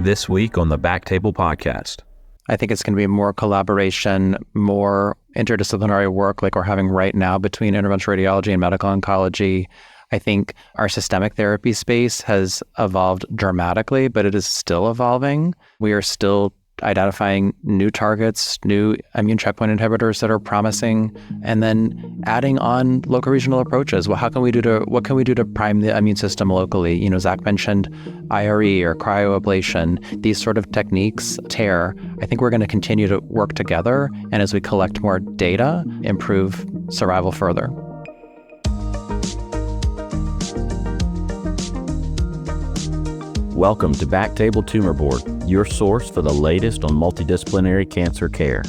This week on the BackTable podcast. I think it's going to be more collaboration, more interdisciplinary work like we're having right now between interventional radiology and medical oncology. I think our systemic therapy space has evolved dramatically, but it is still evolving. We are still identifying new targets, new immune checkpoint inhibitors that are promising, and then adding on local regional approaches. Well, what can we do to prime the immune system locally? Zach mentioned IRE or cryoablation. These sort of techniques I think we're going to continue to work together, and as we collect more data, improve survival further. Welcome to BackTable Tumor Board, your source for the latest on multidisciplinary cancer care.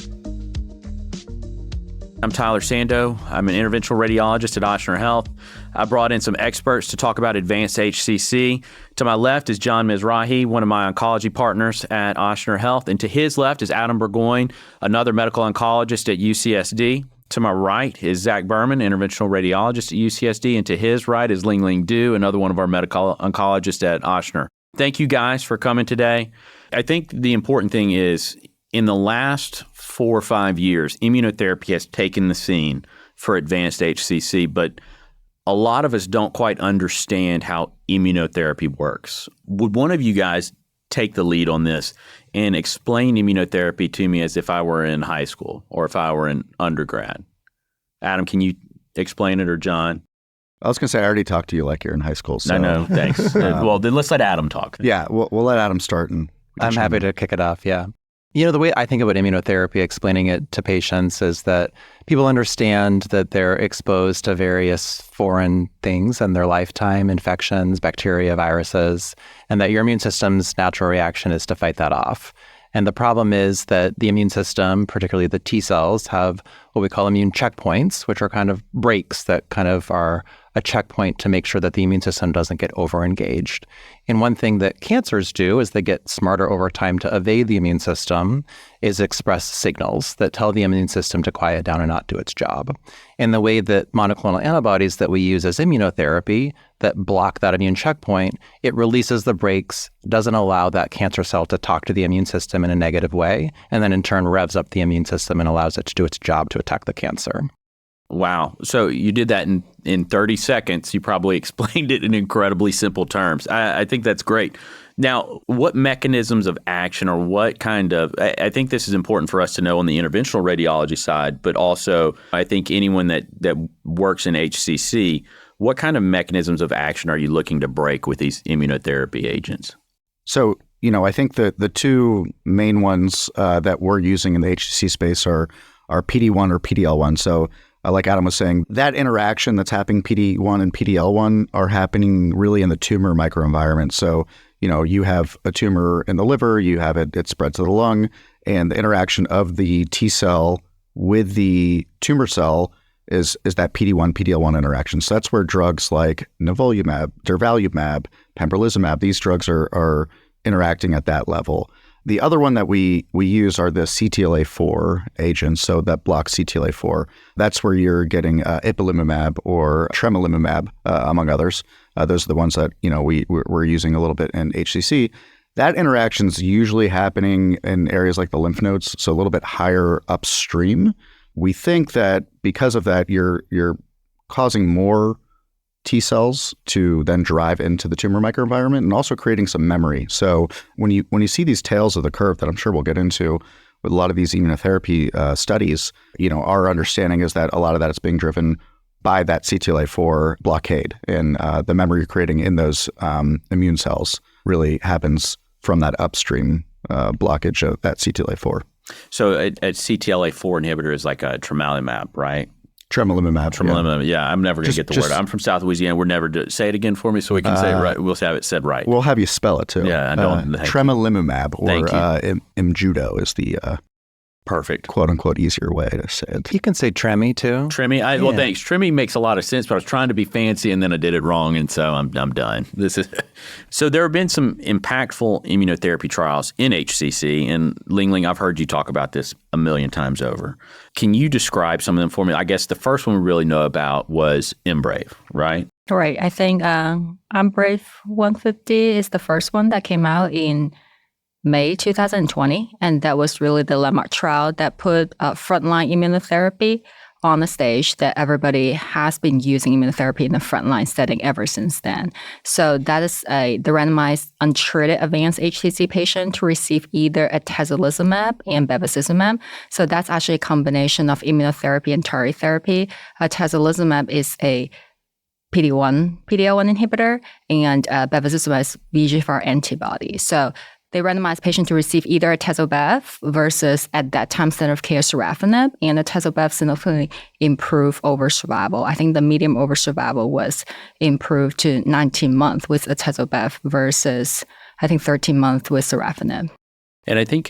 I'm Tyler Sandow. I'm an interventional radiologist at Ochsner Health. I brought in some experts to talk about advanced HCC. To my left is John Mizrah, one of my oncology partners at Ochsner Health. And to his left is Adam Burgoyne, another medical oncologist at UCSD. To my right is Zach Berman, interventional radiologist at UCSD. And to his right is Lingling, another one of our medical oncologists at Ochsner. Thank you guys for coming today. I think the important thing is in the last 4 or 5 years, immunotherapy has taken the scene for advanced HCC, but a lot of us don't quite understand how immunotherapy works. Would one of you guys take the lead on this and explain immunotherapy to me as if I were in high school or if I were in undergrad? Adam, can you explain it, or John? I was going to say, I already talked to you like you're in high school. So. No, thanks. Well, then let's let Adam talk. Yeah, we'll let Adam start. And I'm happy to kick it off, yeah. The way I think about immunotherapy, explaining it to patients, is that people understand that they're exposed to various foreign things in their lifetime, infections, bacteria, viruses, and that your immune system's natural reaction is to fight that off. And the problem is that the immune system, particularly the T cells, have what we call immune checkpoints, which are kind of breaks that kind of are a checkpoint to make sure that the immune system doesn't get overengaged. And one thing that cancers do as they get smarter over time to evade the immune system is express signals that tell the immune system to quiet down and not do its job. In the way that monoclonal antibodies that we use as immunotherapy that block that immune checkpoint, it releases the brakes, doesn't allow that cancer cell to talk to the immune system in a negative way, and then in turn revs up the immune system and allows it to do its job to attack the cancer. Wow. So you did that in 30 seconds. You probably explained it in incredibly simple terms. I think that's great. Now, what mechanisms of action or what kind of, I think this is important for us to know on the interventional radiology side, but also I think anyone that works in HCC, what kind of mechanisms of action are you looking to break with these immunotherapy agents? So, I think the two main ones that we're using in the HCC space are PD-1 or PD-L1. So like Adam was saying, that interaction that's happening PD-1 and PD-L1 are happening really in the tumor microenvironment. So, you have a tumor in the liver, you have it spreads to the lung, and the interaction of the T cell with the tumor cell is that PD-1, PD-L1 interaction. So that's where drugs like nivolumab, durvalumab, pembrolizumab, these drugs are interacting at that level. The other one that we use are the CTLA-4 agents, so that blocks CTLA-4. That's where you're getting ipilimumab or tremelimumab, among others. Those are the ones that we're using a little bit in HCC. That interaction's usually happening in areas like the lymph nodes, so a little bit higher upstream. We think that because of that, you're causing more T cells to then drive into the tumor microenvironment and also creating some memory. So when you see these tails of the curve that I'm sure we'll get into with a lot of these immunotherapy studies, our understanding is that a lot of that is being driven by that CTLA-4 blockade, and the memory you're creating in those immune cells really happens from that upstream blockage of that CTLA-4. So a CTLA-4 inhibitor is like a tremelimumab, right? Tremelimumab. Yeah, I'm never going to get the word. I'm from South Louisiana. We're never say it again for me so we can say it right. We'll have it said right. We'll have you spell it too. Yeah, I don't. Tremelimumab or Imjudo is the perfect quote unquote easier way to say it. You can say Tremi too. Tremi. Well, thanks. Tremi makes a lot of sense, but I was trying to be fancy and then I did it wrong, and so I'm done. So there have been some impactful immunotherapy trials in HCC, and Lingling, I've heard you talk about this a million times over. Can you describe some of them for me? I guess the first one we really know about was Embrave, right? Right. I think Embrave 150 is the first one that came out in May 2020, and that was really the landmark trial that put frontline immunotherapy on the stage, that everybody has been using immunotherapy in the frontline setting ever since then. So that is the randomized untreated advanced HCC patient to receive either atezolizumab and bevacizumab. So that's actually a combination of immunotherapy and targeted therapy. Atezolizumab is a PD-1, PD-L1 inhibitor, and bevacizumab is VEGFR antibody. So they randomized patients to receive either atezo-bev versus, at that time, standard of care sorafenib, and atezo-bev significantly improved over survival. I think the median over survival was improved to 19 months with atezo-bev versus, I think, 13 months with sorafenib. And I think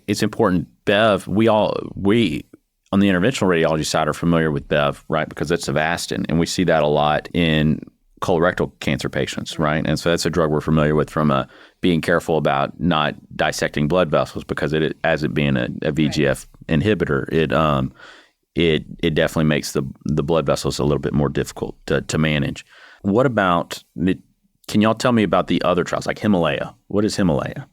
it's important, Bev, we on the interventional radiology side are familiar with Bev, right? Because it's Avastin, and we see that a lot in colorectal cancer patients, right? And so that's a drug we're familiar with from being careful about not dissecting blood vessels, because as it being a VEGF inhibitor, it definitely makes the blood vessels a little bit more difficult to manage. What about, can y'all tell me about the other trials, like Himalaya? What is Himalaya?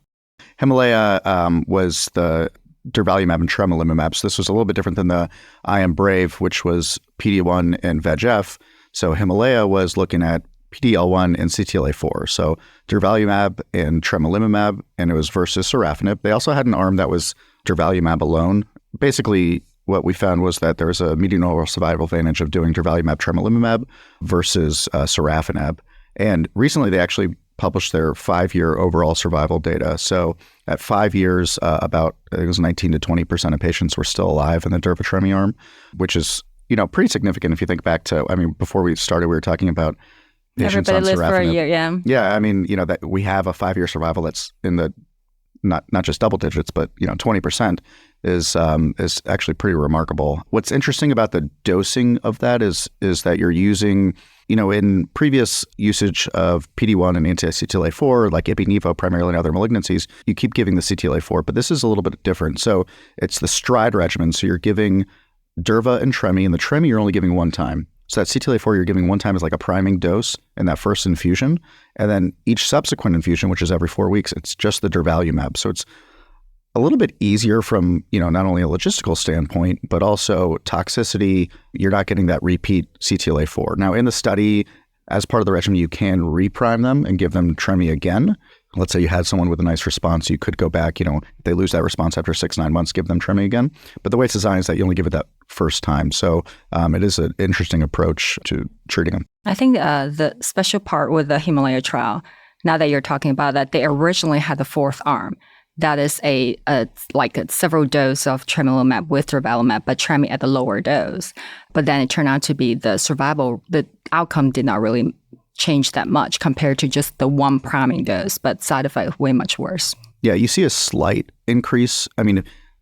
Himalaya was the durvalumab and tremelimumab. So this was a little bit different than the I Am Brave, which was PD-1 and VEGF. So Himalaya was looking at PD-L1 and CTLA-4. So durvalumab and tremelimumab, and it was versus sorafenib. They also had an arm that was durvalumab alone. Basically, what we found was that there was a median overall survival advantage of doing durvalumab tremelimumab versus sorafenib. And recently, they actually published their 5-year overall survival data. So at 5 years, about, I think it was 19 to 20% of patients were still alive in the durva-tremi arm, which is, pretty significant if you think back to, before we started, we were talking about patients everybody on lives for a year, yeah. Yeah, that we have a 5-year survival that's in the, not just double digits, but, 20% is actually pretty remarkable. What's interesting about the dosing of that is that you're using, in previous usage of PD-1 and anti-CTLA-4, like Ipi/Nivo primarily in other malignancies, you keep giving the CTLA-4, but this is a little bit different. So it's the stride regimen. So you're giving durva and tremi, and the tremi you're only giving one time. So that CTLA-4 you're giving one time is like a priming dose in that first infusion. And then each subsequent infusion, which is every 4 weeks, it's just the durvalumab. So it's a little bit easier from, not only a logistical standpoint, but also toxicity. You're not getting that repeat CTLA-4. Now, in the study, as part of the regimen, you can reprime them and give them tremi again. Let's say you had someone with a nice response, you could go back, if they lose that response after 6-9 months, give them tremi again. But the way it's designed is that you only give it that first time. So it is an interesting approach to treating them. I think the special part with the Himalaya trial, now that you're talking about that, they originally had the fourth arm. That is a several dose of tremelimumab with durvalumab, but tremi at the lower dose. But then it turned out to be the outcome did not really change that much compared to just the one priming dose, but side effect way much worse. Yeah, you see a slight increase.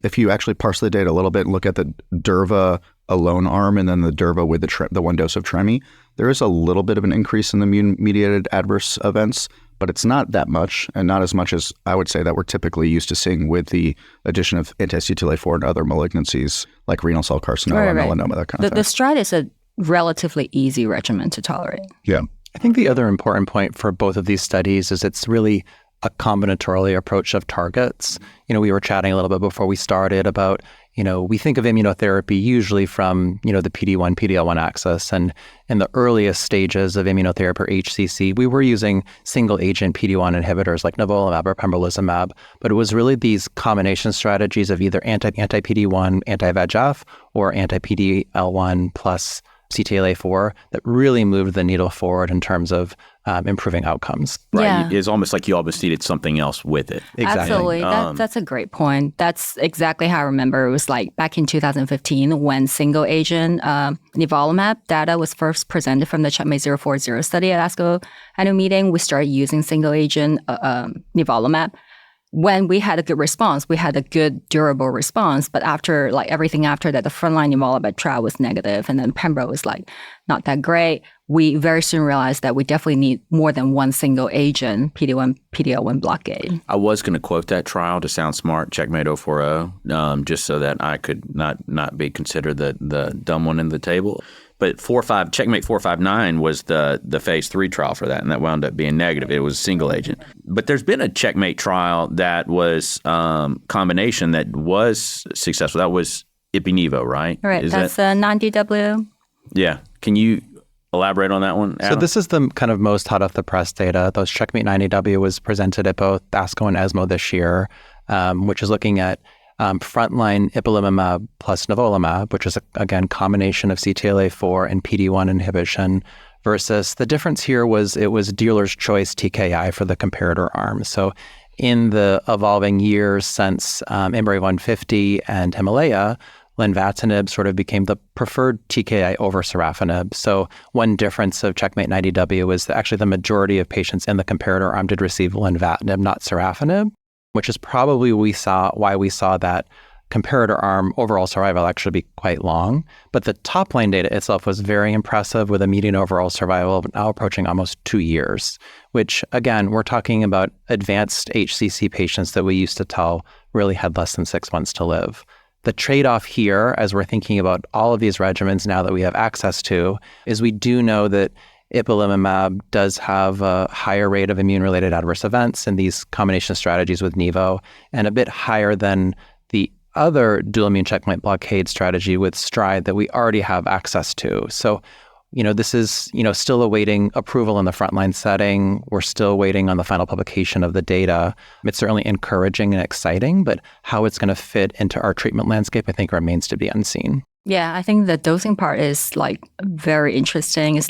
If you actually parse the data a little bit and look at the durva alone arm and then the durva with the one dose of tremi, there is a little bit of an increase in the immune-mediated adverse events, but it's not that much, and not as much as I would say that we're typically used to seeing with the addition of anti-CTLA-4 and other malignancies like renal cell carcinoma, right. melanoma, that kind of thing. The stride is a relatively easy regimen to tolerate. Yeah. I think the other important point for both of these studies is it's really a combinatorial approach of targets. We were chatting a little bit before we started about, we think of immunotherapy usually from, the PD-1, PD-L1 axis. And in the earliest stages of immunotherapy or HCC, we were using single agent PD-1 inhibitors like nivolumab or pembrolizumab. But it was really these combination strategies of either anti-PD-1, anti-VEGF, or anti-PD-L1 plus CTLA-4 that really moved the needle forward in terms of improving outcomes. Right. Yeah. It's almost like you almost needed something else with it. Exactly. Absolutely. That's a great point. That's exactly how I remember. It was like back in 2015 when single agent nivolumab data was first presented from the CheckMate 040 study at ASCO annual meeting. We started using single agent nivolumab. When we had a good response, we had a good durable response. But after everything after that, the frontline nivolumab trial was negative, and then pembro was not that great. We very soon realized that we definitely need more than one single agent PD-1, PD-L1 blockade. I was going to quote that trial to sound smart, CheckMate 040, just so that I could not be considered the dumb one in the table. But Checkmate 459 was the phase 3 trial for that, and that wound up being negative. It was a single agent. But there's been a Checkmate trial that was combination that was successful. That was Ipi-Nivo, right? Right. That's 9DW. Yeah. Can you elaborate on that one, Adam? So this is the kind of most hot off the press data. Those Checkmate 90W was presented at both ASCO and ESMO this year, which is looking at frontline ipilimumab plus nivolumab, which is, again, combination of CTLA-4 and PD-1 inhibition, versus the difference here was it was dealer's choice TKI for the comparator arm. So in the evolving years since IMbrave 150 and Himalaya, lenvatinib sort of became the preferred TKI over sorafenib. So one difference of Checkmate 90W is that actually the majority of patients in the comparator arm did receive lenvatinib, not sorafenib, which is probably why we saw that comparator arm overall survival actually be quite long. But the top line data itself was very impressive with a median overall survival of now approaching almost 2 years, which again, we're talking about advanced HCC patients that we used to tell really had less than 6 months to live. The trade-off here, as we're thinking about all of these regimens now that we have access to, is we do know that ipilimumab does have a higher rate of immune-related adverse events in these combination strategies with Nivo, and a bit higher than the other dual immune checkpoint blockade strategy with STRIDE that we already have access to. So, this is, still awaiting approval in the frontline setting. We're still waiting on the final publication of the data. It's certainly encouraging and exciting, but how it's going to fit into our treatment landscape, I think, remains to be unseen. Yeah, I think the dosing part is very interesting. It's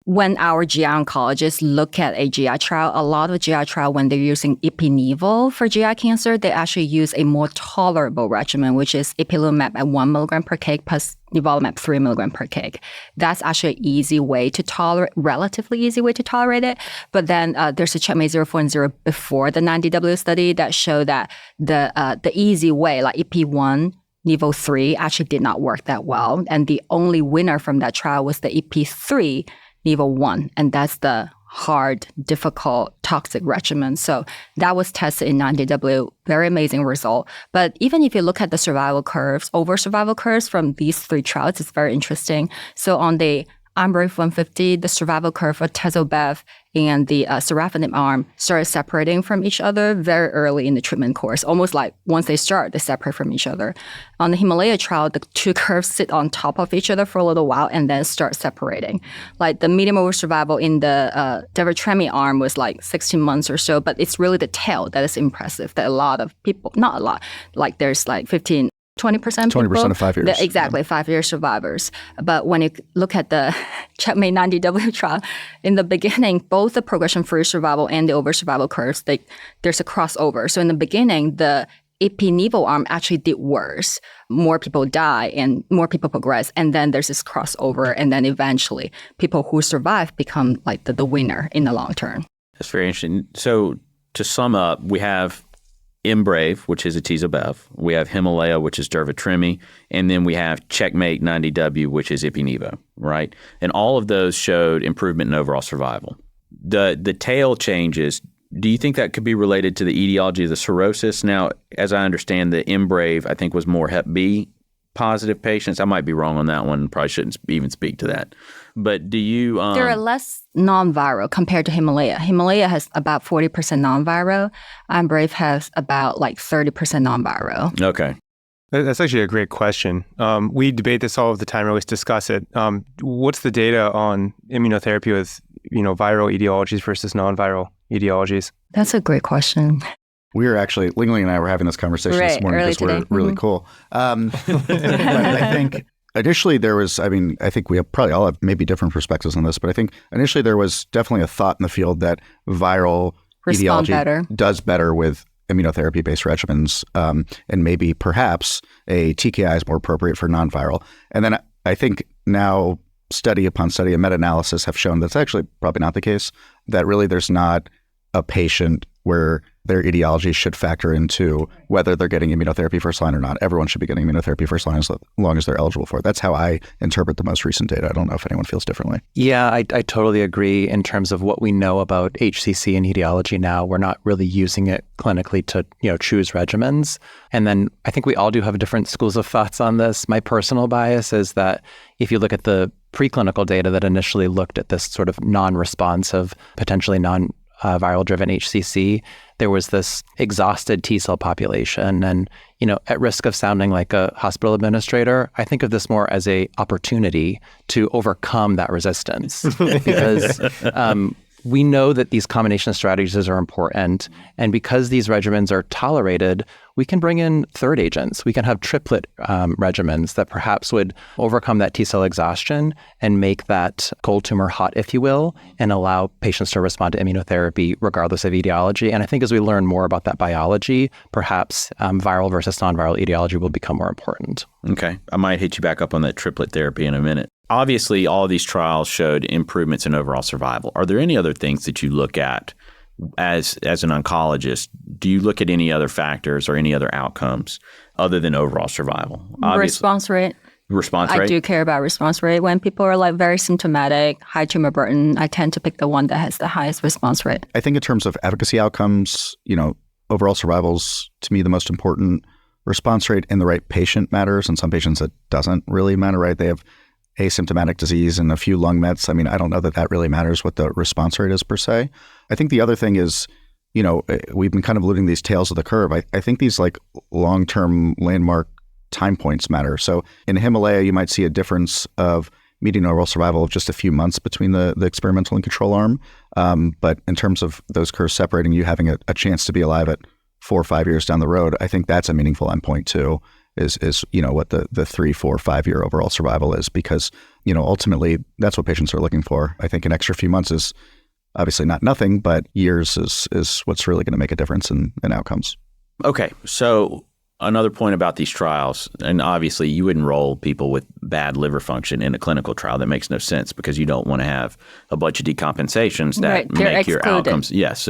when our GI oncologists look at a GI trial, a lot of GI trial, when they're using Ipi-Nivo for GI cancer, they actually use a more tolerable regimen, which is ipilimumab at 1 milligram per kg plus nivolumab 3 milligram per kg. That's actually an easy way to tolerate, relatively easy way to tolerate it. But then there's a Checkmate 040 before the 90W study that showed that the easy way, like Ipi-1, Nivo 3, actually did not work that well. And the only winner from that trial was the Ipi-3, Nivo 1, and that's the hard, difficult, toxic regimen. So that was tested in 90W, very amazing result. But even if you look at the survival curves, over survival curves from these 3 trials, it's very interesting. So on the IMbrave 150, the survival curve for Tezo-Bev and the sorafenib arm started separating from each other very early in the treatment course. Almost like once they start, they separate from each other. On the Himalaya trial, the 2 curves sit on top of each other for a little while and then start separating. Like the median overall survival in the Devitremi arm was 16 months or so, but it's really the tail that is impressive, that a lot of people, not a lot, there's 15, 20% people. 20% of 5 years. Exactly, 5-year survivors. But when you look at the Checkmate 90W trial, in the beginning, both the progression-free survival and the overall survival curves, there's a crossover. So in the beginning, the Ipi-Nivo arm actually did worse. More people die and more people progress. And then there's this crossover. And then eventually, people who survive become the winner in the long term. That's very interesting. So to sum up, we have IMbrave, which is Atezo-Bev. We have Himalaya, which is Durvalumab, and then we have Checkmate 90W, which is Ipi-Nivo, right? And all of those showed improvement in overall survival. The tail changes, do you think that could be related to the etiology of the cirrhosis? Now, as I understand, the IMbrave, I think, was more Hep B positive patients. I might be wrong on that one. Probably shouldn't even speak to that. But do you... there are less non-viral compared to Himalaya. Himalaya has about 40% non-viral. IMbrave has about 30% non-viral. Okay. That's actually a great question. We debate this all of the time, or at least discuss it. What's the data on immunotherapy with viral etiologies versus non-viral etiologies? That's a great question. We were actually, Lingling and I were having this conversation this morning because we're really cool. But I think initially there was, I think we probably all have maybe different perspectives on this, but I think initially there was definitely a thought in the field that viral etiology does better with immunotherapy-based regimens, and maybe perhaps a TKI is more appropriate for non-viral. And then I think now study upon study and meta-analysis have shown that's actually probably not the case, that really there's not a patient where their etiology should factor into whether they're getting immunotherapy first line or not. Everyone should be getting immunotherapy first line as long as they're eligible for it. That's how I interpret the most recent data. I don't know if anyone feels differently. Yeah, I totally agree in terms of what we know about HCC and etiology now. We're not really using it clinically to, choose regimens. And then I think we all do have different schools of thoughts on this. My personal bias is that if you look at the preclinical data that initially looked at this sort of non-responsive, potentially viral-driven HCC, there was this exhausted T cell population. And, at risk of sounding like a hospital administrator, I think of this more as a opportunity to overcome that resistance because we know that these combination strategies are important. And because these regimens are tolerated, we can bring in third agents. We can have triplet regimens that perhaps would overcome that T cell exhaustion and make that cold tumor hot, if you will, and allow patients to respond to immunotherapy regardless of etiology. And I think as we learn more about that biology, perhaps viral versus non-viral etiology will become more important. Okay. I might hit you back up on that triplet therapy in a minute. Obviously, all of these trials showed improvements in overall survival. Are there any other things that you look at as an oncologist? Do you look at any other factors or any other outcomes other than overall survival? Response rate. Response rate? I do care about response rate. When people are very symptomatic, high tumor burden, I tend to pick the one that has the highest response rate. I think in terms of efficacy outcomes, overall survival's to me the most important. Response rate in the right patient matters. In some patients it doesn't really matter, right? They have asymptomatic disease and a few lung mets. I mean, I don't know that really matters what the response rate is per se. I think the other thing is, we've been kind of alluding to these tails of the curve. I think these long-term landmark time points matter. So in Himalaya, you might see a difference of median overall survival of just a few months between the experimental and control arm. But in terms of those curves separating, you having a chance to be alive at 4 or 5 years down the road, I think that's a meaningful endpoint too. Is what the 3, 4, 5 year overall survival is, because ultimately that's what patients are looking for. I think an extra few months is obviously not nothing, but years is what's really going to make a difference in outcomes. Okay, so another point about these trials, and obviously you would enroll people with bad liver function in a clinical trial. That makes no sense because you don't want to have a bunch of decompensations that make your outcomes. Yes,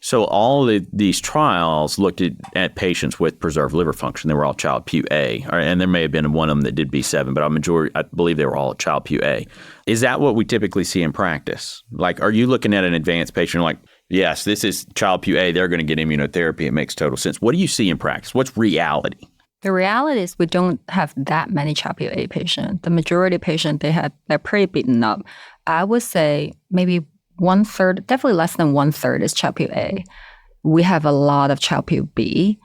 So all of these trials looked at patients with preserved liver function. They were all Child-Pugh A, and there may have been one of them that did B7, but I believe they were all Child-Pugh A. Is that what we typically see in practice? Are you looking at an advanced patient yes, this is Child-Pugh A, they're going to get immunotherapy. It makes total sense. What do you see in practice? What's reality? The reality is we don't have that many Child-Pugh A patients. The majority of patients, they're pretty beaten up. I would say maybe 1/3, definitely less than 1/3 is Child-Pugh A. We have a lot of Child-Pugh B,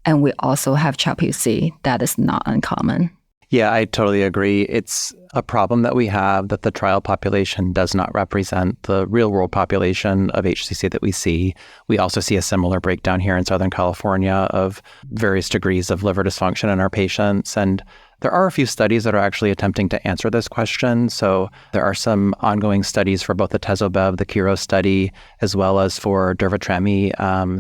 and we also have Child-Pugh C. That is not uncommon. Yeah, I totally agree. It's a problem that we have that the trial population does not represent the real-world population of HCC that we see. We also see a similar breakdown here in Southern California of various degrees of liver dysfunction in our patients. And there are a few studies that are actually attempting to answer this question. So there are some ongoing studies for both the Tezobev, the Kiro study, as well as for Durvatremi,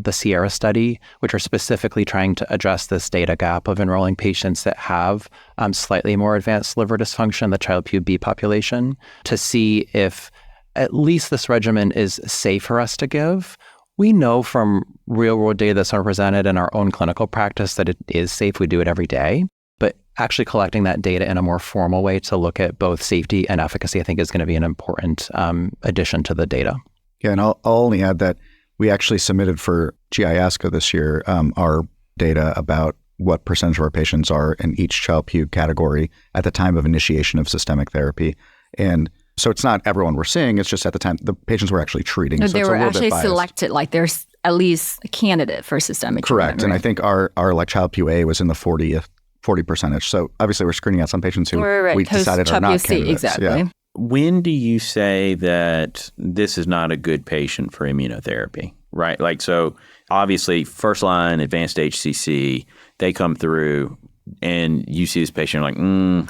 the Sierra study, which are specifically trying to address this data gap of enrolling patients that have slightly more advanced liver dysfunction, the Child-Pugh B population, to see if at least this regimen is safe for us to give. We know from real-world data that's presented in our own clinical practice that it is safe. We do it every day. But actually collecting that data in a more formal way to look at both safety and efficacy, I think is going to be an important addition to the data. Yeah, and I'll only add that we actually submitted for GI ASCO this year our data about what percentage of our patients are in each Child-Pugh category at the time of initiation of systemic therapy. And so it's not everyone we're seeing, it's just at the time the patients we're actually treating. No, so they it's were a little actually bit biased. selected, there's at least a candidate for systemic Correct. treatment. And right? I think our Child-Pugh A was in the 40 percentage. So obviously we're screening out some patients who we decided are not candidates. Exactly. Yeah. When do you say that this is not a good patient for immunotherapy, right? So obviously first line advanced HCC, they come through and you see this patient, you're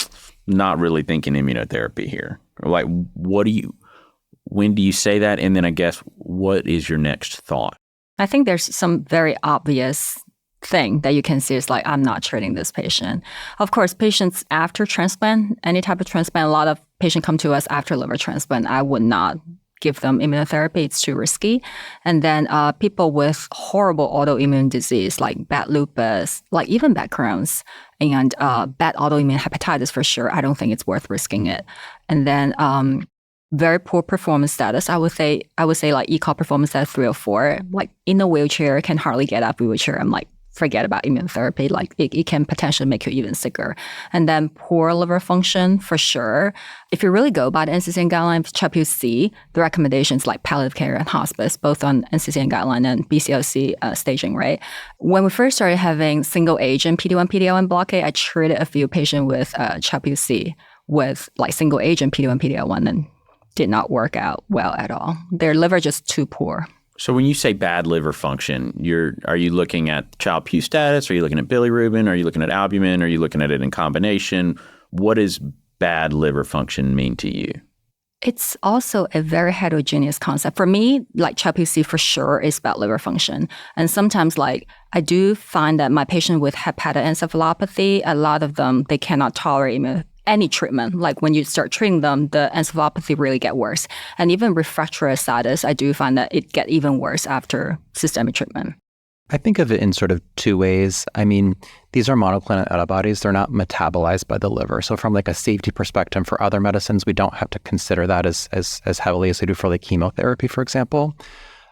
not really thinking immunotherapy here. When do you say that? And then I guess, what is your next thought? I think there's some very obvious thing that you can see is I'm not treating this patient. Of course, patients after transplant, any type of transplant, a lot of patients come to us after liver transplant. I would not give them immunotherapy. It's too risky. And then people with horrible autoimmune disease like bad lupus, like even bad Crohn's, and bad autoimmune hepatitis for sure, I don't think it's worth risking it. And then very poor performance status. I would say like ECOG performance status 3 or 4, like in a wheelchair, can hardly get out of a wheelchair. I'm like, forget about immunotherapy. Like it can potentially make you even sicker. And then poor liver function for sure. If you really go by the NCCN guidelines, CHOP-UC, the recommendations like palliative care and hospice, both on NCCN guideline and BCLC staging, right? When we first started having single agent PD-1, PD-L1 blockade, I treated a few patients with CHOP-UC with like single agent PD-1, PD-L1 and did not work out well at all. Their liver just too poor. So when you say bad liver function, are you looking at Child-Pugh status? Are you looking at bilirubin? Are you looking at albumin? Are you looking at it in combination? What does bad liver function mean to you? It's also a very heterogeneous concept. For me, like Child-Pugh for sure is bad liver function. And sometimes like I do find that my patient with hepatoencephalopathy, a lot of them, they cannot tolerate any treatment. Like when you start treating them, the encephalopathy really get worse. And even refractory ascites, I do find that it get even worse after systemic treatment. I think of it in sort of two ways. I mean, these are monoclonal antibodies. They're not metabolized by the liver. So from like a safety perspective for other medicines, we don't have to consider that as heavily as we do for like chemotherapy, for example.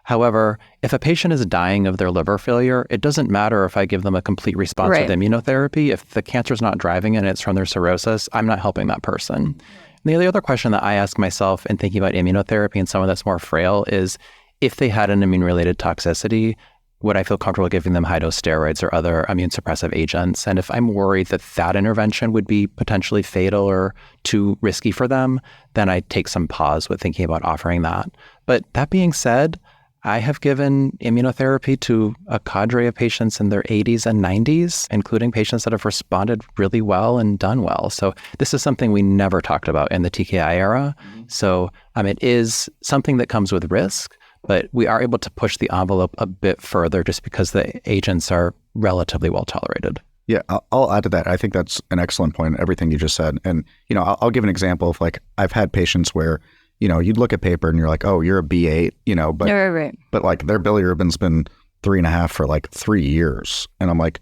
However, if a patient is dying of their liver failure, it doesn't matter if I give them a complete response with immunotherapy. If the cancer is not driving it and it's from their cirrhosis, I'm not helping that person. And the other question that I ask myself in thinking about immunotherapy and someone that's more frail is, if they had an immune-related toxicity, would I feel comfortable giving them high-dose steroids or other immune suppressive agents? And if I'm worried that that intervention would be potentially fatal or too risky for them, then I take some pause with thinking about offering that. But that being said, I have given immunotherapy to a cadre of patients in their 80s and 90s, including patients that have responded really well and done well. So this is something we never talked about in the TKI era. So it is something that comes with risk, but we are able to push the envelope a bit further just because the agents are relatively well tolerated. Yeah, I'll add to that. I think that's an excellent point, everything you just said. And, I'll give an example of like, I've had patients where you'd look at paper and you're like, oh, you're a B8, but right. But like their bilirubin's been 3.5 for like 3 years. And I'm like,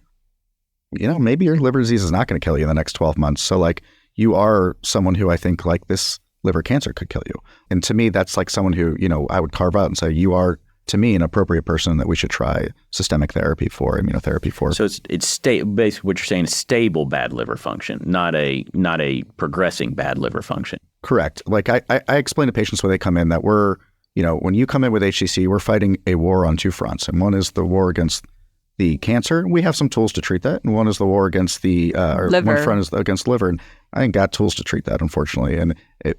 maybe your liver disease is not going to kill you in the next 12 months. So like you are someone who I think like this liver cancer could kill you. And to me, that's like someone who, I would carve out and say, you are, to me, an appropriate person that we should try systemic therapy for, immunotherapy for. So it's basically what you're saying is stable bad liver function, not a progressing bad liver function. Correct. Like I explain to patients when they come in that we're, when you come in with HCC, we're fighting a war on two fronts. And one is the war against the cancer. We have some tools to treat that. And one is the war against the, liver. One front is against liver. And I ain't got tools to treat that, unfortunately. And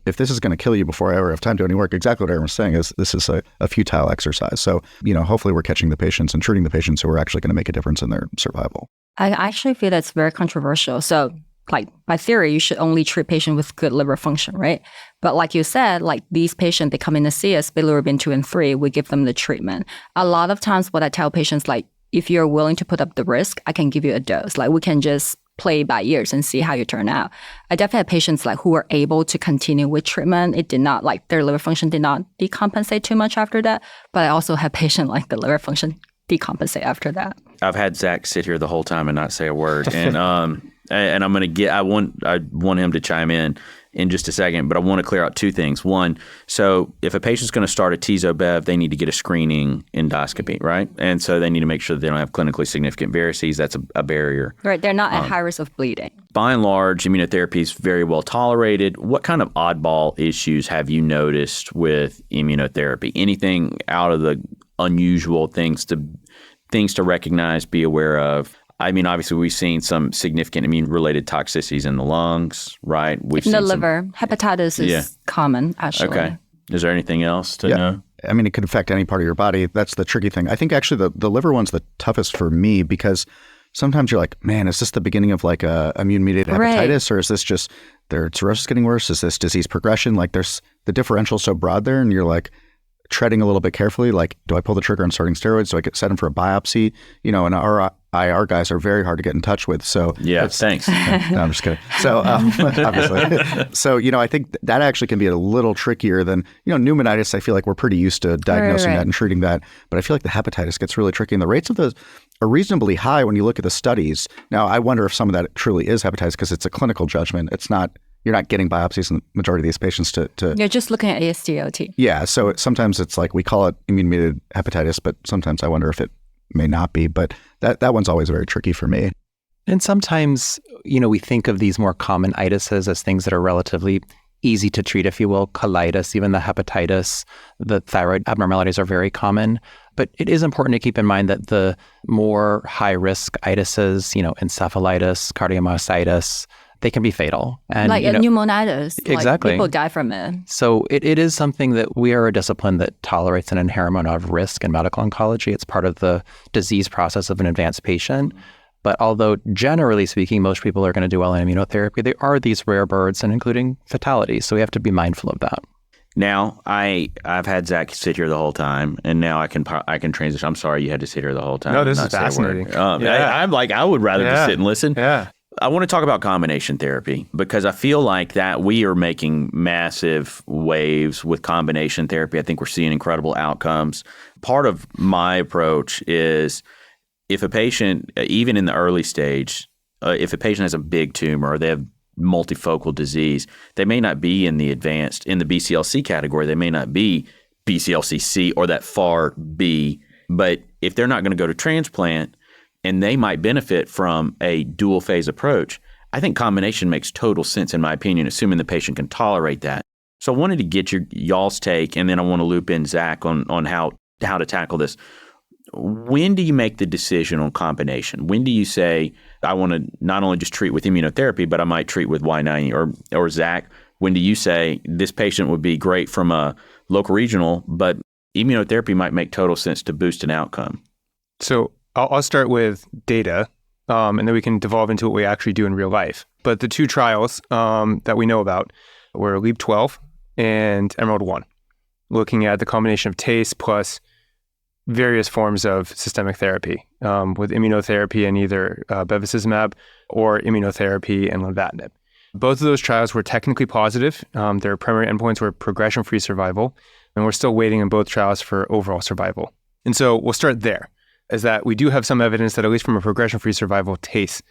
if this is going to kill you before I ever have time to do any work, exactly what Aaron was saying is this is a futile exercise. So, hopefully we're catching the patients and treating the patients who are actually going to make a difference in their survival. I actually feel that's very controversial. So like by theory, you should only treat patients with good liver function, right? But like you said, like these patients, they come in to see us, bilirubin 2 and 3, we give them the treatment. A lot of times what I tell patients, like, if you're willing to put up the risk, I can give you a dose. Like we can just play by ears and see how you turn out. I definitely have patients like who were able to continue with treatment. It did not, like their liver function did not decompensate too much after that. But I also have patients like the liver function decompensate after that. I've had Zach sit here the whole time and not say a word. And I'm going to get, I want him to chime in just a second, but I want to clear out two things. One, so if a patient's going to start a TZO-BEV, they need to get a screening endoscopy, right? And so they need to make sure that they don't have clinically significant varices. That's a barrier. Right. They're not at high risk of bleeding. By and large, immunotherapy is very well tolerated. What kind of oddball issues have you noticed with immunotherapy? Anything out of the unusual things to recognize, be aware of? I mean, obviously, we've seen some significant immune-related toxicities in the lungs, right? We've in the liver. Hepatitis is common, actually. Okay. Is there anything else to know? I mean, it could affect any part of your body. That's the tricky thing. I think actually the liver one's the toughest for me because sometimes you're like, man, is this the beginning of like a immune-mediated hepatitis, or is this just their cirrhosis getting worse? Is this disease progression? Like there's the differential so broad there, and you're like treading a little bit carefully. Like, do I pull the trigger on starting steroids? Do I set them for a biopsy? And our IR guys are very hard to get in touch with. So yeah, thanks. No, I'm just kidding. So obviously, so I think that actually can be a little trickier than pneumonitis. I feel like we're pretty used to diagnosing that and treating that, but I feel like the hepatitis gets really tricky, and the rates of those are reasonably high when you look at the studies. Now, I wonder if some of that truly is hepatitis because it's a clinical judgment. It's not. You're not getting biopsies in the majority of these patients to You're just looking at AST/ALT. Yeah, so sometimes it's like we call it immune-mediated hepatitis, but sometimes I wonder if it may not be. But that one's always very tricky for me. And sometimes, we think of these more common itises as things that are relatively easy to treat, if you will. Colitis, even the hepatitis, the thyroid abnormalities are very common. But it is important to keep in mind that the more high-risk itises, encephalitis, cardiomyocytes, they can be fatal. And, like pneumonitis. Exactly. Like people die from it. So it is something that we are a discipline that tolerates an inherent amount of risk in medical oncology. It's part of the disease process of an advanced patient. But although generally speaking, most people are going to do well in immunotherapy, there are these rare birds and including fatalities. So we have to be mindful of that. Now, I've had Zach sit here the whole time, and now I can transition. I'm sorry you had to sit here the whole time. No, this is fascinating. I'm like, I would rather just sit and listen. Yeah. I want to talk about combination therapy because I feel like that we are making massive waves with combination therapy. I think we're seeing incredible outcomes. Part of my approach is if a patient, even in the early stage, if a patient has a big tumor or they have multifocal disease, they may not be in the BCLC category. They may not be BCLC-C or that far B. But if they're not going to go to transplant, and they might benefit from a dual phase approach, I think combination makes total sense in my opinion, assuming the patient can tolerate that. So I wanted to get y'all's take, and then I want to loop in Zach on how to tackle this. When do you make the decision on combination? When do you say, I want to not only just treat with immunotherapy, but I might treat with Y90? Or Zach, when do you say this patient would be great from a local regional, but immunotherapy might make total sense to boost an outcome? So I'll start with data, and then we can devolve into what we actually do in real life. But the two trials that we know about were LEAP-12 and EMERALD-1, looking at the combination of TACE plus various forms of systemic therapy with immunotherapy and either bevacizumab or immunotherapy and lenvatinib. Both of those trials were technically positive. Their primary endpoints were progression-free survival, and we're still waiting in both trials for overall survival. And so we'll start there. Is that we do have some evidence that at least from a progression-free survival, TACE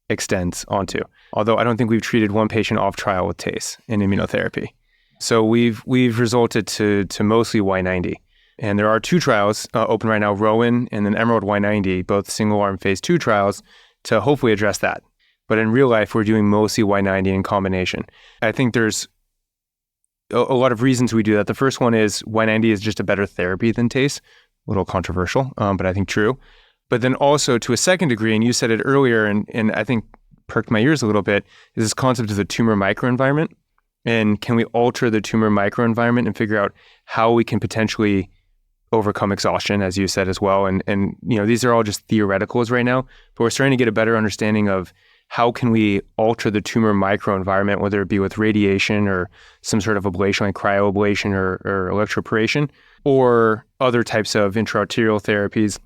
extends onto. Although I don't think we've treated one patient off trial with TACE in immunotherapy. So we've resulted to mostly Y90. And there are two trials open right now, ROWAN and then EMERALD Y90, both single-arm phase 2 trials to hopefully address that. But in real life, we're doing mostly Y90 in combination. I think there's a lot of reasons we do that. The first one is Y90 is just a better therapy than TACE. A little controversial, but I think true. But then also to a second degree, and you said it earlier, and I think perked my ears a little bit, is this concept of the tumor microenvironment. And can we alter the tumor microenvironment and figure out how we can potentially overcome exhaustion, as you said as well. And these are all just theoreticals right now, but we're starting to get a better understanding of how can we alter the tumor microenvironment, whether it be with radiation or some sort of ablation like cryoablation or electroporation, or other types of intraarterial therapies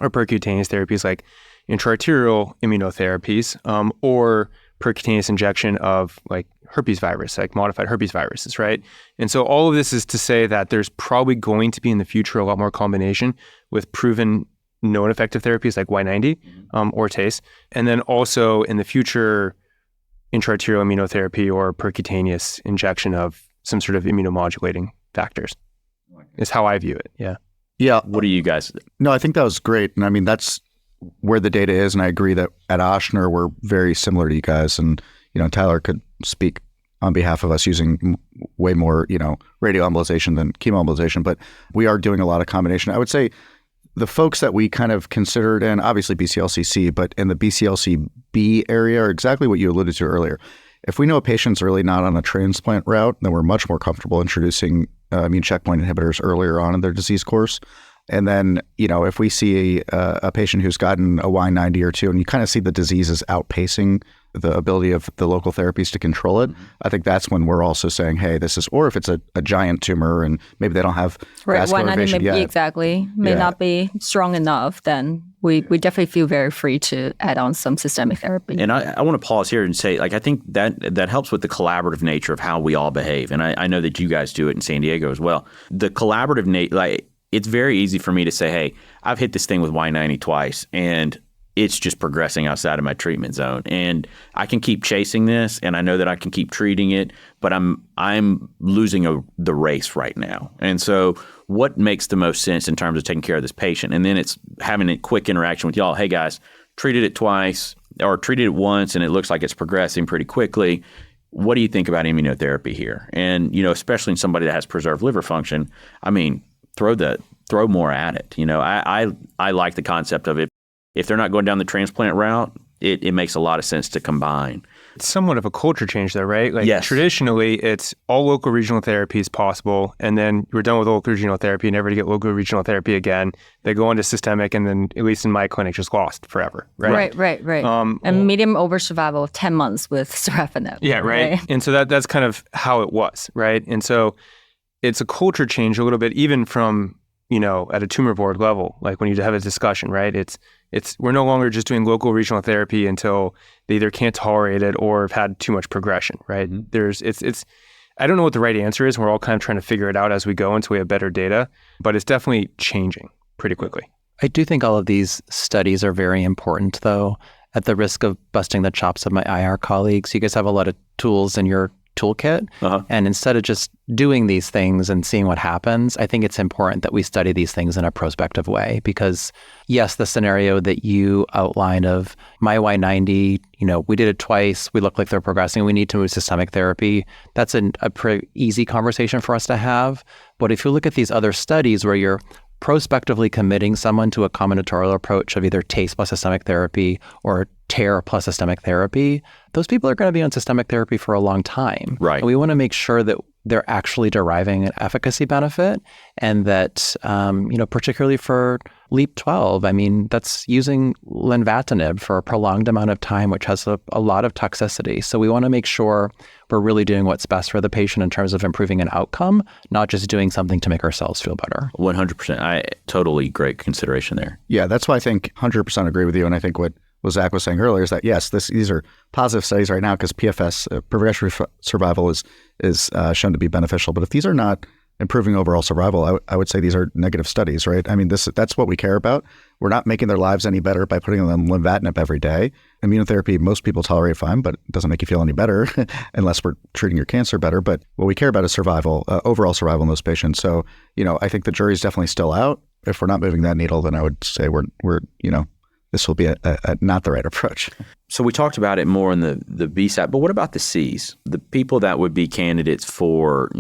or percutaneous therapies like intraarterial immunotherapies, or percutaneous injection of like herpes virus, like modified herpes viruses, right? And so all of this is to say that there's probably going to be in the future a lot more combination with proven known effective therapies like Y90 or TACE, and then also in the future intraarterial immunotherapy or percutaneous injection of some sort of immunomodulating factors is how I view it. Yeah. Yeah. What do you guys think? No, I think that was great. And I mean, that's where the data is. And I agree that at Ochsner, we're very similar to you guys. And, Tyler could speak on behalf of us using way more, radioembolization than chemoembolization. But we are doing a lot of combination. I would say the folks that we kind of considered, and obviously BCLC-C, but in the BCLC-B area are exactly what you alluded to earlier. If we know a patient's really not on a transplant route, then we're much more comfortable introducing immune checkpoint inhibitors earlier on in their disease course. And then, if we see a patient who's gotten a Y90 or two, and you kind of see the disease is outpacing the ability of the local therapies to control it, I think that's when we're also saying, hey, this is, or if it's a giant tumor and maybe they don't have vascular invasion yet. Exactly. May not be strong enough, then we definitely feel very free to add on some systemic therapy. And I want to pause here and say, like, I think that helps with the collaborative nature of how we all behave. And I know that you guys do it in San Diego as well. The collaborative nature, like, it's very easy for me to say, hey, I've hit this thing with Y90 twice, and it's just progressing outside of my treatment zone. And I can keep chasing this, and I know that I can keep treating it, but I'm losing the race right now. And so what makes the most sense in terms of taking care of this patient? And then it's having a quick interaction with y'all. Hey, guys, treated it twice or treated it once, and it looks like it's progressing pretty quickly. What do you think about immunotherapy here? And, especially in somebody that has preserved liver function, I mean, throw more at it. I like the concept of it. If they're not going down the transplant route, it makes a lot of sense to combine. It's somewhat of a culture change though, right? Like yes. Traditionally, it's all local regional therapy is possible, and then you're done with local regional therapy, never to get local regional therapy again. They go into systemic, and then, at least in my clinic, just lost forever, right? Right. And medium over survival of 10 months with sorafenib. Yeah, right? And so that's kind of how it was, right? And so it's a culture change a little bit, even from, at a tumor board level, like when you have a discussion, right? It's we're no longer just doing local regional therapy until they either can't tolerate it or have had too much progression, right? Mm-hmm. I don't know what the right answer is. We're all kind of trying to figure it out as we go until we have better data, but it's definitely changing pretty quickly. I do think all of these studies are very important, though. At the risk of busting the chops of my IR colleagues, you guys have a lot of tools in your toolkit. Uh-huh. And instead of just doing these things and seeing what happens, I think it's important that we study these things in a prospective way. Because yes, the scenario that you outlined of my Y90, we did it twice, we look like they're progressing, we need to move systemic therapy. That's a pretty easy conversation for us to have. But if you look at these other studies where you're prospectively committing someone to a combinatorial approach of either TACE plus systemic therapy or TARE plus systemic therapy, those people are going to be on systemic therapy for a long time. Right. And we want to make sure that they're actually deriving an efficacy benefit, and that, particularly for LEAP-12, I mean, that's using lenvatinib for a prolonged amount of time, which has a lot of toxicity. So we want to make sure we're really doing what's best for the patient in terms of improving an outcome, not just doing something to make ourselves feel better. 100%. I totally great consideration there. Yeah, that's why I think 100% agree with you. And I think what Zach was saying earlier is that, yes, these are positive studies right now because PFS, progression-free survival, is shown to be beneficial. But if these are not improving overall survival, I would say these are negative studies, right? I mean, that's what we care about. We're not making their lives any better by putting them on lenvatinib every day. Immunotherapy, most people tolerate fine, but it doesn't make you feel any better unless we're treating your cancer better. But what we care about is survival, overall survival in those patients. So, I think the jury's definitely still out. If we're not moving that needle, then I would say we're this will be a not the right approach. So we talked about it more in the B side, but what about the C's? The people that would be candidates for,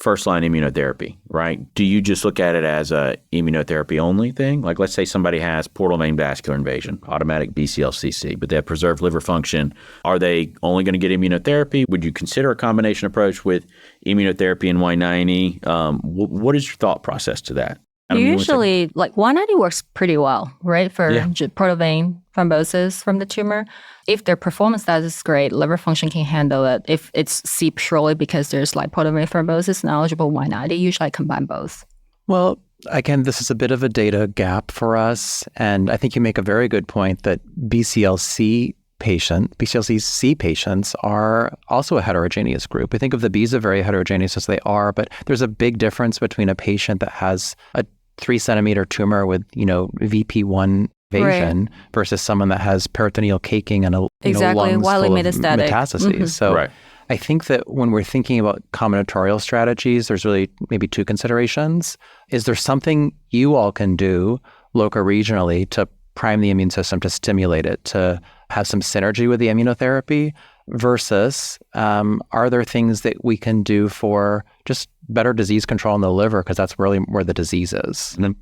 first-line immunotherapy, right? Do you just look at it as a immunotherapy only thing? Like, let's say somebody has portal vein vascular invasion, automatic BCLCC, but they have preserved liver function. Are they only going to get immunotherapy? Would you consider a combination approach with immunotherapy and Y90? What is your thought process to that? Usually, like Y90 works pretty well, right, for portal vein thrombosis from the tumor. If their performance status is great, liver function can handle it. If it's C purely because there's like portal vein thrombosis and eligible Y90, usually I combine both. Well, again, this is a bit of a data gap for us. And I think you make a very good point that BCLC patients are also a heterogeneous group. We think of the Bs as very heterogeneous as they are, but there's a big difference between a patient that has a 3-centimeter tumor with, VP1 invasion versus someone that has peritoneal caking and lungs full of metastases. Mm-hmm. So I think that when we're thinking about combinatorial strategies, there's really maybe two considerations. Is there something you all can do loco-regionally to prime the immune system, to stimulate it, to have some synergy with the immunotherapy? Versus, are there things that we can do for just better disease control in the liver, because that's really where the disease is? And then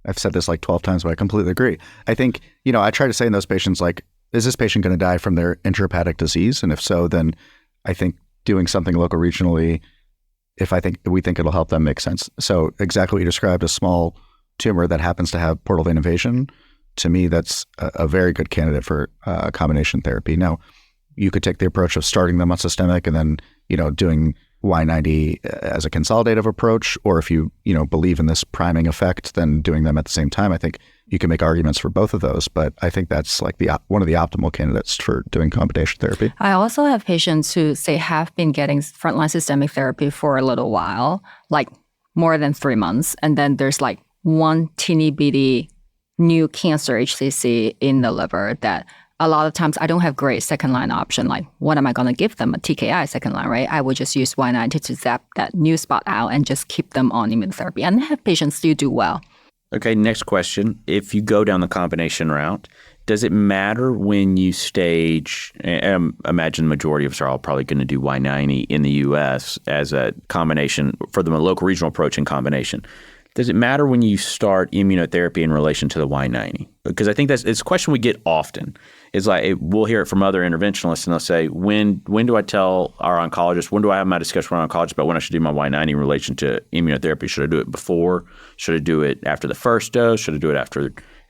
I've said this like 12 times, but I completely agree. I think, I try to say in those patients, like, is this patient going to die from their intrahepatic disease? And if so, then I think doing something local regionally, if we think it'll help them, makes sense. So exactly what you described, a small tumor that happens to have portal vein invasion, to me, that's a very good candidate for combination therapy. Now, you could take the approach of starting them on systemic and then, doing Y90 as a consolidative approach, or if you believe in this priming effect, then doing them at the same time. I think, you can make arguments for both of those, but I think that's like one of the optimal candidates for doing combination therapy. I also have patients who say have been getting frontline systemic therapy for a little while, like more than 3 months. And then there's like one teeny bitty new cancer HCC in the liver that a lot of times I don't have great second line option. Like, what am I going to give them? A TKI second line, right? I would just use Y90 to zap that new spot out and just keep them on immunotherapy. And have patients still do well. Okay, next question. If you go down the combination route, does it matter when you stage, imagine the majority of us are all probably going to do Y90 in the U.S. as a combination for the local regional approach in combination. Does it matter when you start immunotherapy in relation to the Y90? Because I think it's a question we get often. It's like we'll hear it from other interventionalists, and they'll say, when do I tell our oncologist, when do I have my discussion with our oncologist about when I should do my Y90 in relation to immunotherapy? Should I do it before? Should I do it after the first dose? Should I do it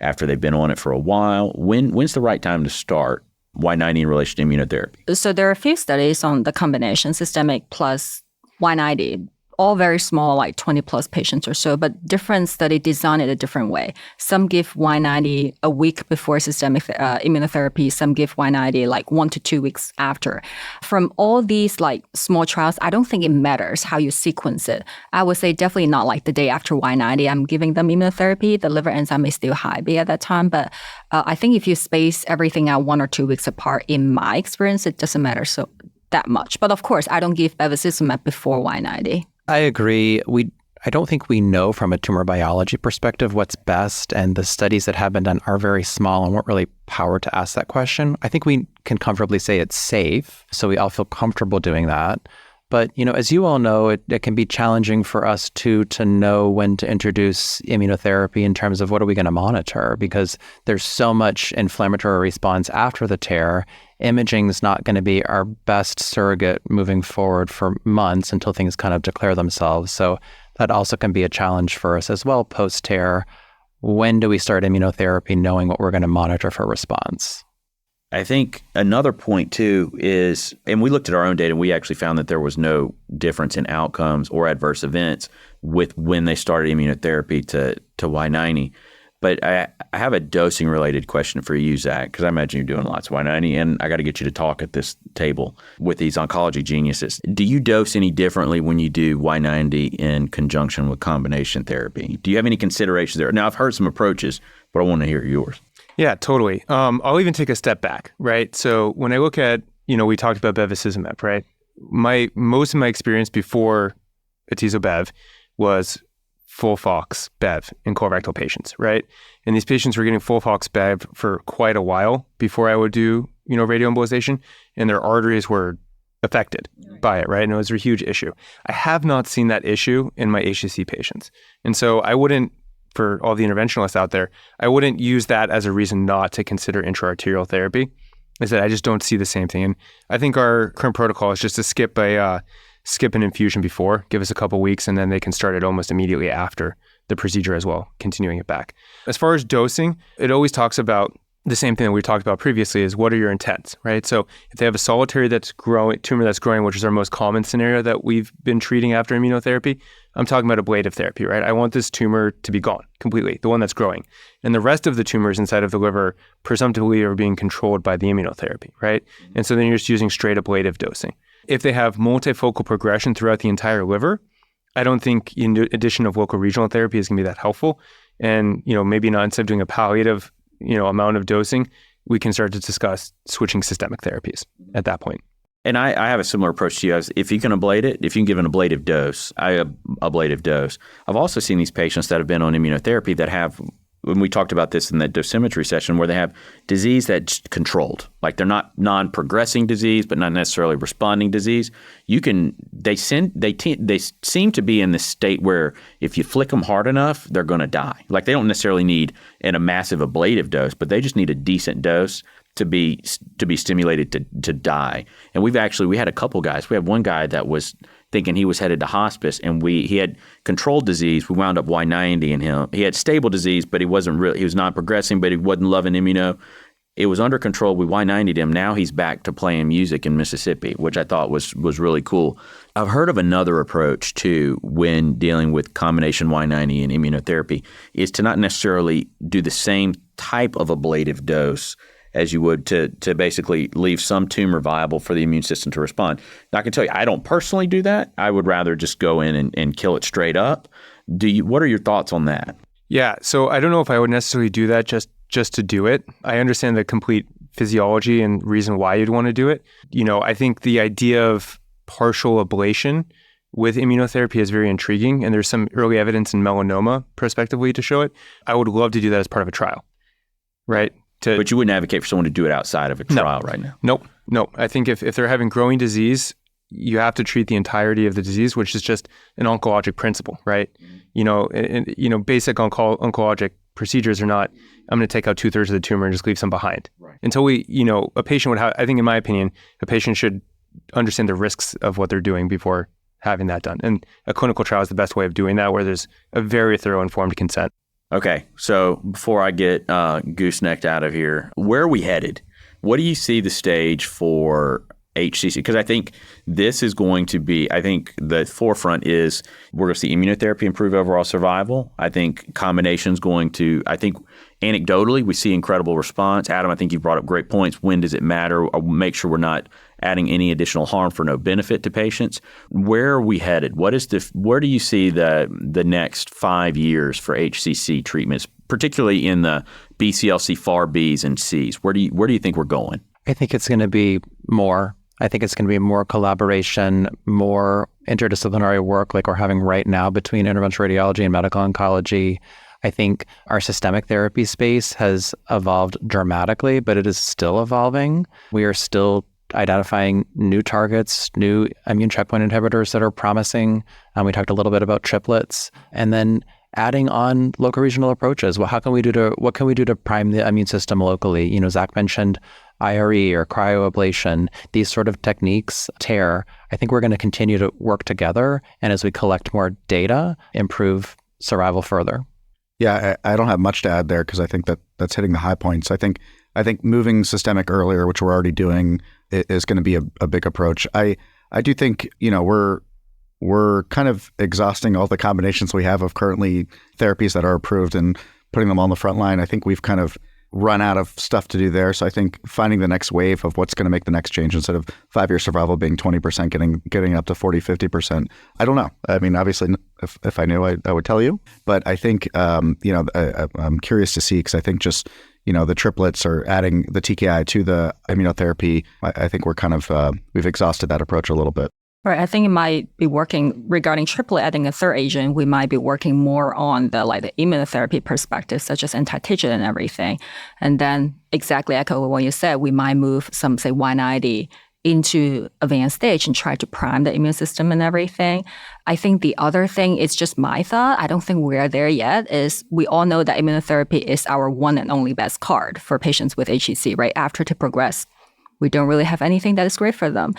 after they've been on it for a while? When's the right time to start Y90 in relation to immunotherapy? So there are a few studies on the combination, systemic plus Y90, all very small, like 20 plus patients or so, but different study designed it a different way. Some give Y90 a week before systemic immunotherapy. Some give Y90 like 1 to 2 weeks after. From all these like small trials, I don't think it matters how you sequence it. I would say definitely not like the day after Y90, I'm giving them immunotherapy. The liver enzyme may still high be at that time, but I think if you space everything out 1 or 2 weeks apart, in my experience, it doesn't matter so that much. But of course, I don't give bevacizumab before Y90. I agree. I don't think we know from a tumor biology perspective what's best, and the studies that have been done are very small and weren't really powered to ask that question. I think we can comfortably say it's safe, so we all feel comfortable doing that. But, as you all know, it can be challenging for us to know when to introduce immunotherapy in terms of what are we going to monitor, because there's so much inflammatory response after the tear. Imaging is not going to be our best surrogate moving forward for months until things kind of declare themselves. So that also can be a challenge for us as well post-tear. When do we start immunotherapy knowing what we're going to monitor for response? I think another point too is, and we looked at our own data and we actually found that there was no difference in outcomes or adverse events with when they started immunotherapy to Y90. But I have a dosing related question for you, Zach, because I imagine you're doing lots of Y90 and I got to get you to talk at this table with these oncology geniuses. Do you dose any differently when you do Y90 in conjunction with combination therapy? Do you have any considerations there? Now, I've heard some approaches, but I want to hear yours. Yeah, totally. I'll even take a step back, right? So when I look at, we talked about bevacizumab, right? Most of my experience before atezo-bev was FOLFOX bev in colorectal patients, right? And these patients were getting FOLFOX bev for quite a while before I would do, radioembolization, and their arteries were affected by it, right? And it was a huge issue. I have not seen that issue in my HCC patients. And so I wouldn't, for all the interventionalists out there, I wouldn't use that as a reason not to consider intra-arterial therapy, is that I just don't see the same thing. And I think our current protocol is just to skip an infusion before, give us a couple weeks, and then they can start it almost immediately after the procedure as well, continuing it back. As far as dosing, it always talks about the same thing that we talked about previously is what are your intents, right? So if they have a solitary tumor that's growing, which is our most common scenario that we've been treating after immunotherapy, I'm talking about ablative therapy, right? I want this tumor to be gone completely, the one that's growing. And the rest of the tumors inside of the liver presumptively are being controlled by the immunotherapy, right? And so then you're just using straight ablative dosing. If they have multifocal progression throughout the entire liver, I don't think addition of local regional therapy is going to be that helpful. And, maybe not instead of doing a palliative, amount of dosing, we can start to discuss switching systemic therapies at that point. And I have a similar approach to you. If you can ablate it, if you can give an ablative dose, ablative dose. I've also seen these patients that have been on immunotherapy that have, when we talked about this in that dosimetry session, where they have disease that's controlled, like they're not non-progressing disease, but not necessarily responding disease. They seem to be in this state where if you flick them hard enough, they're going to die. Like they don't necessarily need a massive ablative dose, but they just need a decent dose to be stimulated to die. And we had a couple guys. We had one guy that was thinking he was headed to hospice, and he had controlled disease. We wound up Y90 in him. He had stable disease, but he was not progressing, but he wasn't loving immuno. It was under control. We Y90'd him. Now he's back to playing music in Mississippi, which I thought was really cool. I've heard of another approach too when dealing with combination Y90 and immunotherapy is to not necessarily do the same type of ablative dose as you would to basically leave some tumor viable for the immune system to respond. Now, I can tell you, I don't personally do that. I would rather just go in and kill it straight up. What are your thoughts on that? Yeah, so I don't know if I would necessarily do that just to do it. I understand the complete physiology and reason why you'd want to do it. I think the idea of partial ablation with immunotherapy is very intriguing, and there's some early evidence in melanoma prospectively to show it. I would love to do that as part of a trial, right? But you wouldn't advocate for someone to do it outside of a trial right now? Nope. I think if they're having growing disease, you have to treat the entirety of the disease, which is just an oncologic principle, right? Basic oncologic procedures are not, I'm going to take out 2/3 of the tumor and just leave some behind. Right. Until a patient would have, I think in my opinion, a patient should understand the risks of what they're doing before having that done. And a clinical trial is the best way of doing that, where there's a very thorough informed consent. Okay, so before I get goosenecked out of here, where are we headed? What do you see the stage for HCC? Because I think this is going to be, I think the forefront is we're going to see immunotherapy improve overall survival. I think combination's going to, I think anecdotally, we see incredible response. Adam, I think you brought up great points. When does it matter? I'll make sure we're not adding any additional harm for no benefit to patients. Where are we headed? Where do you see the next 5 years for HCC treatments, particularly in the BCLC FAR Bs and Cs? Where do you think we're going? I think it's going to be more. I think it's going to be more collaboration, more interdisciplinary work like we're having right now between interventional radiology and medical oncology. I think our systemic therapy space has evolved dramatically, but it is still evolving. We are still identifying new targets, new immune checkpoint inhibitors that are promising. We talked a little bit about triplets, and then adding on local regional approaches. Well, what can we do to prime the immune system locally? Zach mentioned IRE or cryoablation, these sort of techniques, I think we're going to continue to work together, and as we collect more data, improve survival further. Yeah, I don't have much to add there because I think that's hitting the high points. I think moving systemic earlier, which we're already doing, is going to be a big approach. I do think we're kind of exhausting all the combinations we have of currently therapies that are approved and putting them on the front line. I think we've kind of run out of stuff to do there. So I think finding the next wave of what's going to make the next change, instead of 5-year survival being 20%, getting up to 40, 50%. I don't know. I mean, obviously, if I knew, I would tell you. But I think, I'm curious to see, because I think just, the triplets or adding the TKI to the immunotherapy, I think we're kind of, we've exhausted that approach a little bit. Right. I think it might be working regarding triplet, adding a third agent. We might be working more on the immunotherapy perspective, such as anti-TIGIT and everything. And then exactly echo what you said, we might move some, say, Y90 into advanced stage and try to prime the immune system and everything. I think the other thing is just my thought. I don't think we're there yet. Is we all know that immunotherapy is our one and only best card for patients with HCC, right? After they progress, we don't really have anything that is great for them.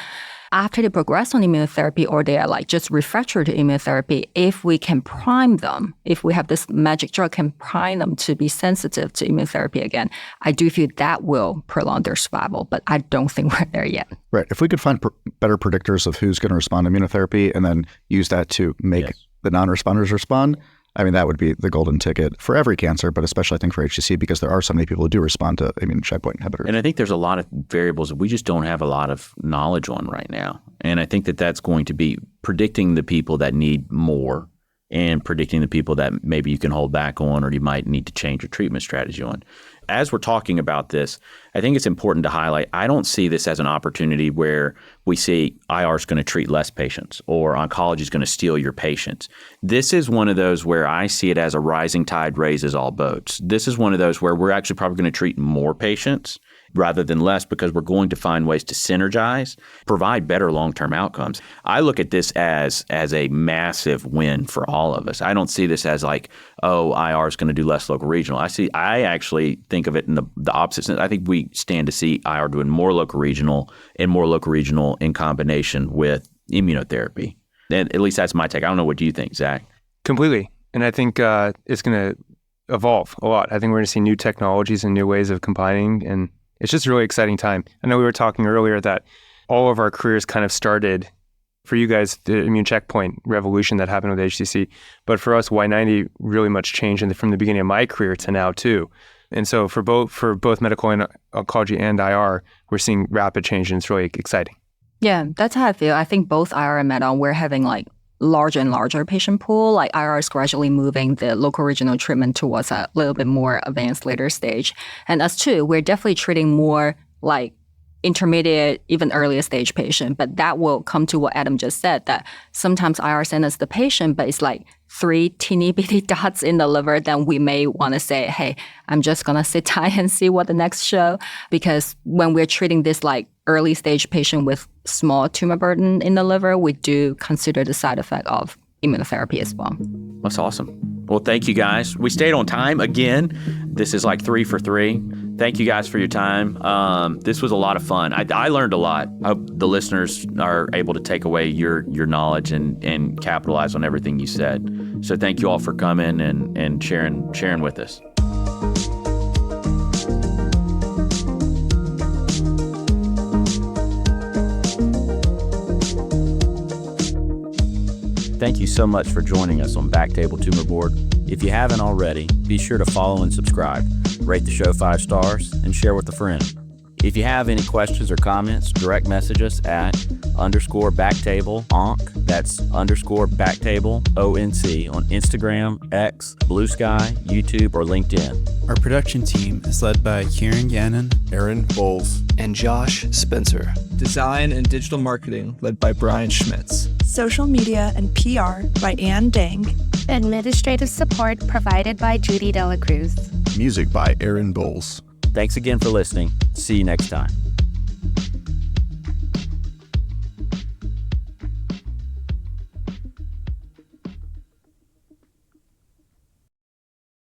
After they progress on immunotherapy, or they are just refractory to immunotherapy, if we can prime them, if we have this magic drug can prime them to be sensitive to immunotherapy again, I do feel that will prolong their survival, but I don't think we're there yet. Right. If we could find better predictors of who's going to respond to immunotherapy and then use that to make the non-responders respond, I mean, that would be the golden ticket for every cancer, but especially I think for HCC, because there are so many people who do respond to immune checkpoint inhibitors. And I think there's a lot of variables that we just don't have a lot of knowledge on right now. And I think that's going to be predicting the people that need more and predicting the people that maybe you can hold back on or you might need to change your treatment strategy on. As we're talking about this, I think it's important to highlight, I don't see this as an opportunity where we see IR is going to treat less patients or oncology is going to steal your patients. This is one of those where I see it as a rising tide raises all boats. This is one of those where we're actually probably going to treat more patients rather than less, because we're going to find ways to synergize, provide better long-term outcomes. I look at this as a massive win for all of us. I don't see this as IR is going to do less local regional. I actually think of it in the opposite sense. I think we stand to see IR doing more local regional and more local regional in combination with immunotherapy. And at least that's my take. I don't know, what do you think, Zach? Completely. And I think it's going to evolve a lot. I think we're going to see new technologies and new ways of combining and It's just a really exciting time. I know we were talking earlier that all of our careers kind of started, for you guys, the immune checkpoint revolution that happened with HCC. But for us, Y90 really much changed from the beginning of my career to now too. And so for both medical and oncology and IR, we're seeing rapid change, and it's really exciting. Yeah, that's how I feel. I think both IR and Med-Onc, we're having like larger and larger patient pool. Like IR is gradually moving the local regional treatment towards a little bit more advanced later stage. And us too, we're definitely treating more like intermediate, even earlier stage patient. But that will come to what Adam just said, that sometimes IR sends us the patient, but it's like 3 teeny bitty dots in the liver. Then we may want to say, hey, I'm just going to sit tight and see what the next show. Because when we're treating this like early stage patient with small tumor burden in the liver, we do consider the side effect of immunotherapy as well. That's awesome. Well, thank you guys. We stayed on time again. This is like 3 for 3. Thank you guys for your time. This was a lot of fun. I learned a lot. I hope the listeners are able to take away your knowledge and capitalize on everything you said. So thank you all for coming and sharing with us. Thank you so much for joining us on BackTable Tumor Board. If you haven't already, be sure to follow and subscribe, rate the show 5 stars, and share with a friend. If you have any questions or comments, direct message us at _BackTable ONC. That's _BackTable ONC on Instagram, X, Blue Sky, YouTube, or LinkedIn. Our production team is led by Kieran Gannon, Aaron Bowles, and Josh Spencer. Design and digital marketing led by Brian Schmitz. Social media and PR by Ann Dang. Administrative support provided by Judy Dela Cruz. Music by Aaron Bowles. Thanks again for listening. See you next time.